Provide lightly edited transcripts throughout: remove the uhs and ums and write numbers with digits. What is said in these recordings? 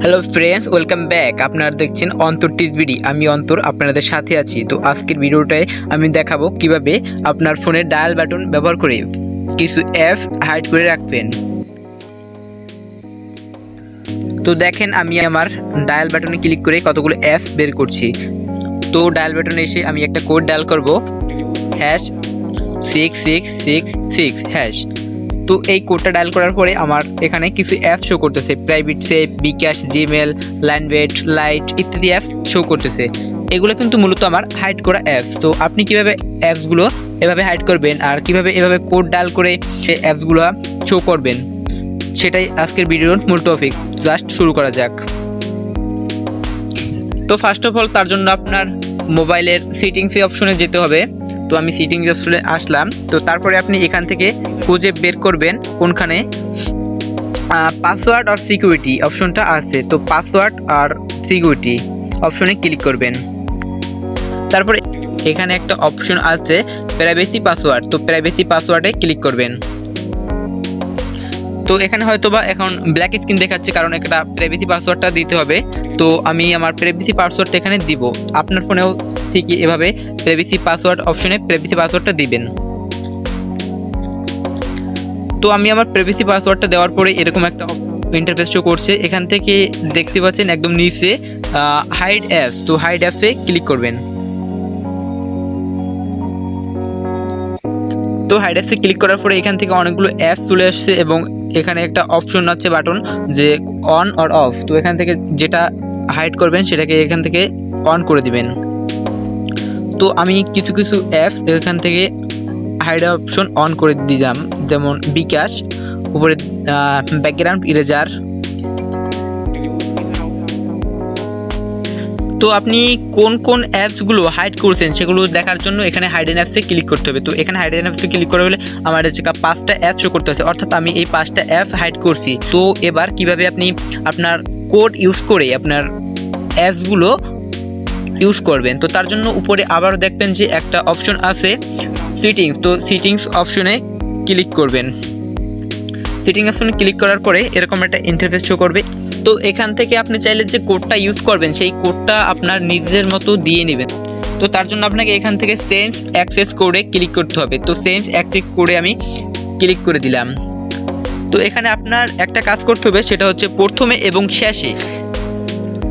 Hello friends, welcome back. আপনারা দেখছেন অন্তর টিভি। আমি অন্তর আপনাদের সাথে আছি। তো আজকের ভিডিওটায় আমি দেখাবো কিভাবে আপনার ফোনের ডায়াল বাটন ব্যবহার করে কিছু অ্যাপ হাইড করে রাখবেন। তো দেখেন, আমি আমার ডায়াল বাটনে ক্লিক করে কতগুলো অ্যাপ বের করছি। তো ডায়াল বাটনে এসে আমি একটা কোড ডায়াল করব, #6666#। তো এই কোডটা ডায়াল করার পরে আমার এখানে কিছু অ্যাপ শো করতেছে, প্রাইভেট সেভ, বিকাশ, জিমেল, লাইনভেট, লাইট ইত্যাদি অ্যাপ শো করতেছে। এগুলো কিন্তু মূলত আমার হাইড করা অ্যাপস। তো আপনি কিভাবে অ্যাপসগুলো এভাবে হাইড করবেন আর কিভাবে এভাবে কোড ডায়াল করে সেই অ্যাপসগুলো শো করবেন, সেটাই আজকের ভিডিওর মূল টপিক। জাস্ট শুরু করা যাক। তো ফার্স্ট অফ অল তার জন্য আপনার মোবাইলের সেটিংসে অপশনে যেতে হবে। তো আমি সেটিংস অপশনে আসলাম। তো তারপরে আপনি এখান থেকে খুঁজে বের করবেন কোনখানে পাসওয়ার্ড আর সিকিউরিটি অপশনটা আছে। তো পাসওয়ার্ড আর সিকিউরিটি অপশনে ক্লিক করবেন। তারপরে এখানে একটা অপশন আছে প্রাইভেসি পাসওয়ার্ড। তো প্রাইভেসি পাসওয়ার্ডে ক্লিক করবেন। তো এখানে হয়তোবা এখন ব্ল্যাক স্ক্রিন দেখাচ্ছে, কারণ একটা প্রাইভেসি পাসওয়ার্ডটা দিতে হবে। তো আমি আমার প্রাইভেসি পাসওয়ার্ডটা এখানে দিব। আপনার ফোনেও ঠিকই এভাবে প্রাইভেসি পাসওয়ার্ড অপশনে প্রাইভেসি পাসওয়ার্ডটা দিবেন। তো আমি আমার প্রাইভেসি পাসওয়ার্ডটা দেওয়ার পরে এরকম একটা ইন্টারফেস শো করছে। এখান থেকে দেখতে পাচ্ছেন একদম নিচে হাইড অ্যাপস। তো হাইড অ্যাপসে ক্লিক করবেন। তো হাইড অ্যাপসে ক্লিক করার পরে এখান থেকে অনেকগুলো অ্যাপ চলে আসছে এবং এখানে একটা অপশন আছে বাটন যে অন অর অফ। তো এখান থেকে যেটা হাইড করবেন সেটাকে এখান থেকে অন করে দিবেন। তো আমি কিছু কিছু অ্যাপ এখান থেকে হাইড অপশন অন করে দিলাম, যেমন বিকাশ, উপরে ব্যাকগ্রাউন্ড ইরেজার। তো আপনি কোন কোন অ্যাপসগুলো হাইড করছেন সেগুলো দেখার জন্য এখানে হাইডেন অ্যাপসে ক্লিক করতে হবে। তো এখানে হাইডেন অ্যাপসে ক্লিক করে হলে আমার হচ্ছে 5টা অ্যাপ শো করতে হচ্ছে, অর্থাৎ আমি এই 5টা অ্যাপ হাইড করছি। তো এবার কিভাবে আপনি আপনার কোড ইউজ করে আপনার অ্যাপসগুলো ইউজ করবেন, তো তার জন্য উপরে আবার দেখবেন যে একটা অপশন আছে সেটিংস। তো সেটিংস অপশনে ক্লিক করবেন। সেটিংস অপশনে ক্লিক করার পরে এরকম একটা ইন্টারফেস শো করবে। তো এখান থেকে আপনি চাইলে যে কোডটা ইউজ করবেন সেই কোডটা আপনার নিজের মতো দিয়ে নেবেন। তো তার জন্য আপনাকে এখান থেকে চেঞ্জ অ্যাক্সেস কোডে ক্লিক করতে হবে। তো চেঞ্জ অ্যাক্সেস কোডে আমি ক্লিক করে দিলাম। তো এখানে আপনার একটা কাজ করতে হবে, সেটা হচ্ছে প্রথমে এবং শেষে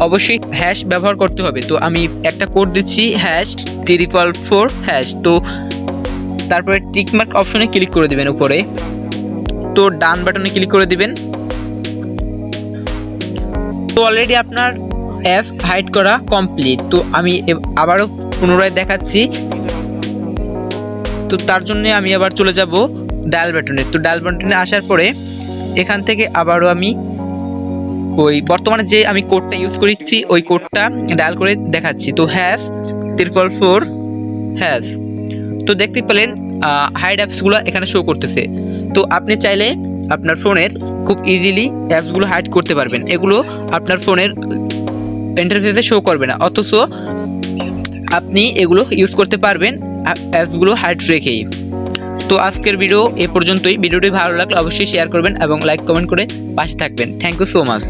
অবশ্যই হ্যাশ ব্যবহার করতে হবে। তো আমি একটা কোড দিচ্ছি, #444#। তো তারপরে টিকমার্ক অপশনে ক্লিক করে দিবেন উপরে। তো ডান বাটনে ক্লিক করে দিবেন। তো অলরেডি আপনার অ্যাপ হাইড করা কমপ্লিট। তো আমি আবারও পুনরায় দেখাচ্ছি। তো তার জন্য আমি আবার চলে যাব ডায়াল বাটনে। তো ডায়াল বাটনে আসার পরে এখান থেকে আবারও আমি ওই বর্তমানে যে আমি কোডটা ইউজ করেছি ওই কোডটা ডায়াল করে দেখাচ্ছি। তো #444#। তো দেখতে পেলেন হাইড অ্যাপসগুলো এখানে শো করতেছে। তো আপনি চাইলে আপনার ফোনের খুব ইজিলি অ্যাপসগুলো হাইড করতে পারবেন। এগুলো আপনার ফোনের ইন্টারফেসে শো করবে না, অথচ আপনি এগুলো ইউজ করতে পারবেন অ্যাপসগুলো হাইড রেখেই। তো আজকের ভিডিও এ পর্যন্তই। ভিডিওটি ভালো লাগলে অবশ্যই শেয়ার করবেন এবং লাইক কমেন্ট করে পাশে থাকবেন। Thank you so much.